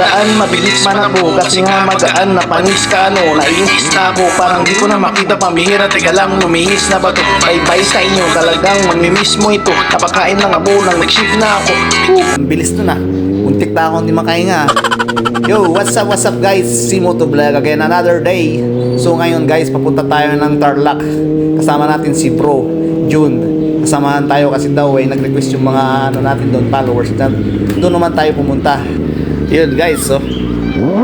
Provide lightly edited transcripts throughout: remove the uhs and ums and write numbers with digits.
magaan, mabilis manabo. Kasi nga magaan, napanis ka ano. Nainis na ako, parang di ko na makita pamihira. Teka lang, lumihis na ba to? Bye-bye sa inyo, talagang mamimiss mo ito. Napakain lang abo, nang nag-shift na ako. Ang bilis to na, muntik na akong di makahinga. Yo, what's up guys? Simoto Vlog again, another day. So ngayon guys, papunta tayo ng Tarlac. Kasama natin si Bro June. Kasamahan tayo kasi daw nag-request yung mga ano natin doon, followers doon naman tayo pumunta. Yun guys, so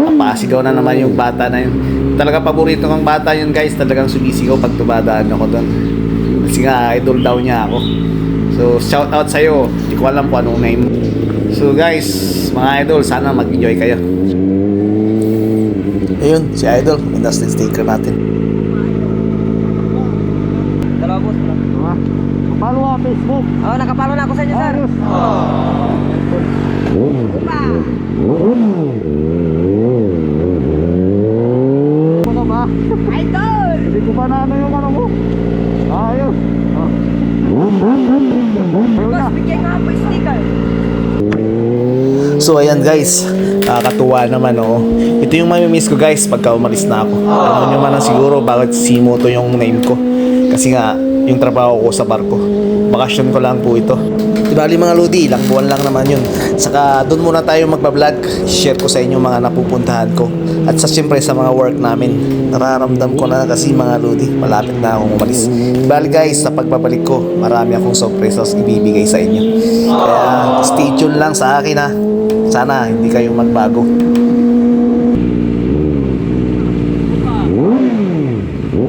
napasigaw na naman yung bata na yun. Talaga paborito kang bata yun guys. Talagang sumisigaw pag tumadaan ako doon. Kasi nga idol daw niya ako. So shout out sa'yo. Hindi ko alam kung anong name. So guys, mga idol, sana mag-enjoy kayo. Ayun, si Idol, industry sticker natin. Dalawa boss. Follow mo Facebook. Oh, nakapalo na ako sa inyo, sir. Ano ba? Idol! Hindi ko pa na ano yung ano mo. Ayos. Boss, bigyan nga po yung sticker. So ayan guys, nakakatuwa naman oh. Ito yung mamimiss ko guys pagka umalis na ako. Alam nyo man siguro bakit Simoto yung name ko. Kasi nga, yung trabaho ko sa barko. Bakasyon ko lang po ito. Bali mga lodi, ilang buwan lang naman yun. Saka doon muna tayo magbablog. Share ko sa inyo mga napupuntahan ko. At sa siyempre sa mga work namin. Nararamdam ko na kasi mga lodi, malapit na akong umalis. Bali guys, sa pagbabalik ko, marami akong surprises ibibigay sa inyo. Kaya stay tuned lang sa akin ha. Sana hindi kayo magbago.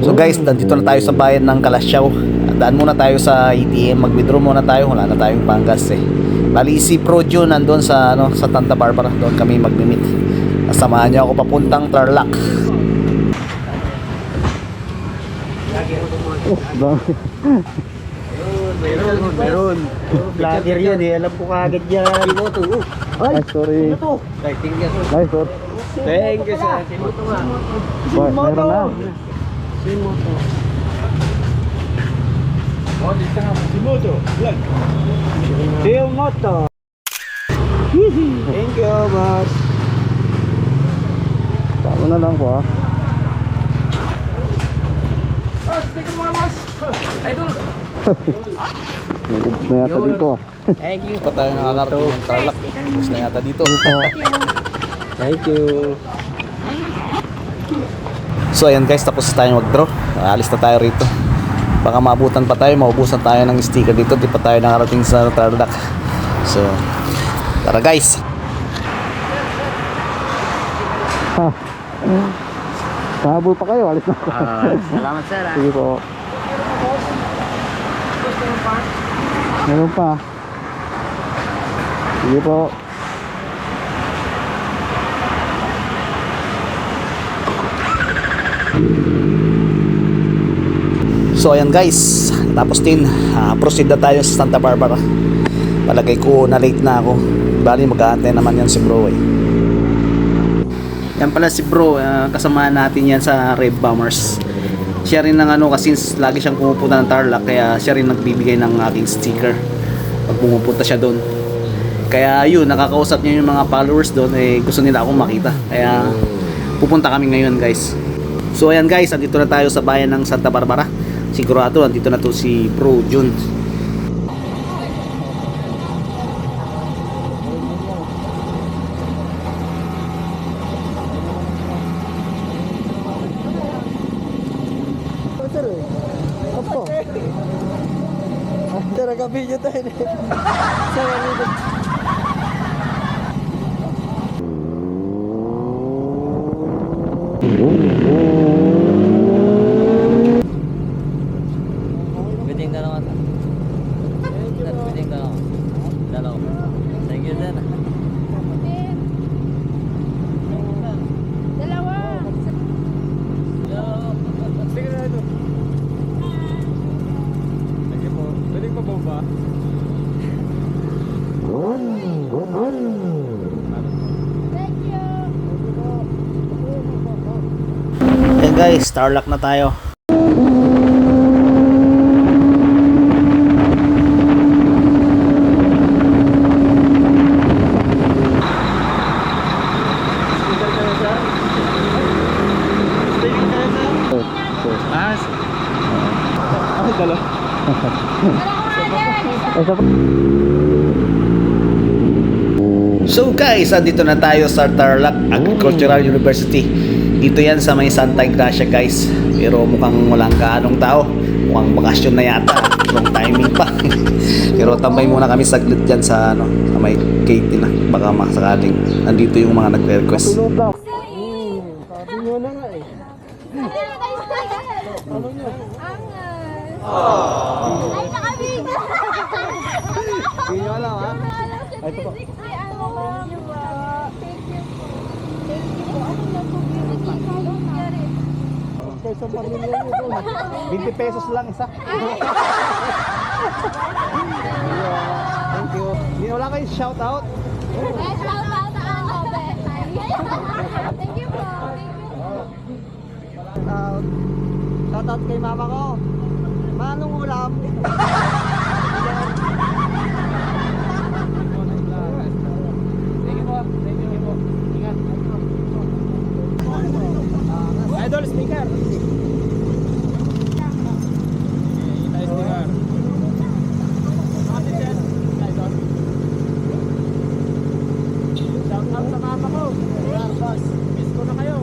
So guys, nandito na tayo sa bayan ng Kalasyaw. Daan muna tayo sa ATM, mag-withdraw muna tayo, wala na tayong panggas eh. Bali si Pro June nandun sa sa Santa Barbara, doon kami mag-meet. Samahan niyo ako papuntang Tarlac. Meron. Vlogger yun eh, alam ko kagad yan. Ay, sorry. Thank you, sir. Thank you, sir. Meron na. Simoto. Oh, dito nga po. Simoto. Vlog. Simoto. Thank you, boss. Tama na lang po ah. Boss, tingnan mo boss. Idol. Nagubos na yata dito ah. Thank you. Pa tayo nakakarating ng Tarlac. Nagubos na yata dito. Thank you. So ayan guys, tapos tayo mag-draw. Alis na tayo rito. Baka maabutan pa tayo, maubusan tayo ng sticker dito. Di pa tayo nakarating sa Tarlac. So tara guys. Pahabol pa kayo, alis na ako. Salamat, sir. Sige po. Meron pa. Sige po. So ayan guys, tapos din proceed na tayo sa Santa Barbara. Palagay ko na late na ako. Bali mag-aantay naman yan si Bro eh. Yan pala si Bro, kasama natin yan sa Red Bombers. Siya rin ng ano, kasi lagi siyang pumupunta ng Tarlac, kaya siya rin nagbibigay ng aking sticker pag pumupunta siya doon. Kaya yun, nakakausap niya yung mga followers doon, eh gusto nila akong makita. Kaya pupunta kami ngayon guys. So ayan guys, andito na tayo sa bayan ng Santa Barbara. Sigurado andito na to si Bro June. Nagka-video tayo na. Biting dalawa. Biting dalawa. Dalawa. Thank you, sir. Dalawa. Sige na ito. Thank you po. Pwede pa ba? Thank you. Ayan guys, Tarlac na tayo. So guys, andito na tayo sa Tarlac Agricultural University. Dito yan sa may Santa Ignacia guys. Pero mukhang walang kaanong tao. Mukhang bakasyon na yata. Wrong timing pa. Pero tambay muna kami saglit dyan sa, sa may gate na. Baka masakaling nandito yung mga nagre-request. Sabi nyo na nga eh. Ano nyo? Ay, nakabiga! Hindi nyo alam ha? Ay, ito po. Thank you po. Thank you po. Thank you po. Ano na po? Kaya sa pamilya nyo doon. 20 pesos lang isa. Thank you. Hindi wala kayong shout out? Ay, shout out na ako, Betay. Thank you po. Shout out kay mama ko. Manong ulam? Thank you po. Thank you po. Ingat. Idol sticker. Sticker. Shout out sa mama ko. Boss, miss ko na kayo.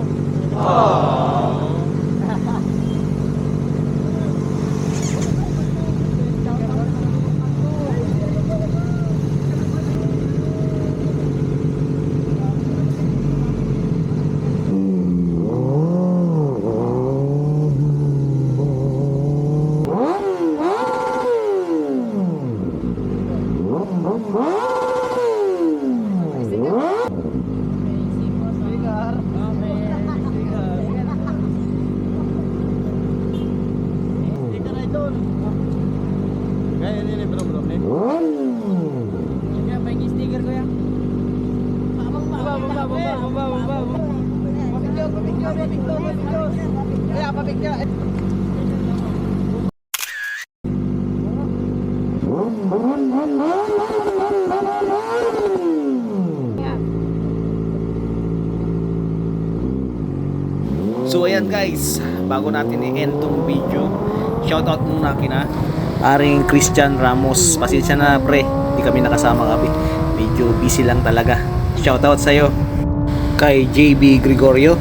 Kaya ini bro nih. Kaya pengen stiker ko ya. Baba. Papicture. Kaya papicture. So ayan guys, bago natin i-end tong video, shoutout muna kina Aring Christian Ramos. Pasensya na pre, hindi kami nakasama kami. Medyo busy lang talaga. Shoutout sa'yo. Kay JB Gregorio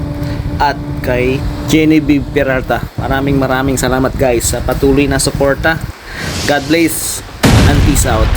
at kay Genevieve Peralta. Maraming salamat guys sa patuloy na suporta. God bless and peace out.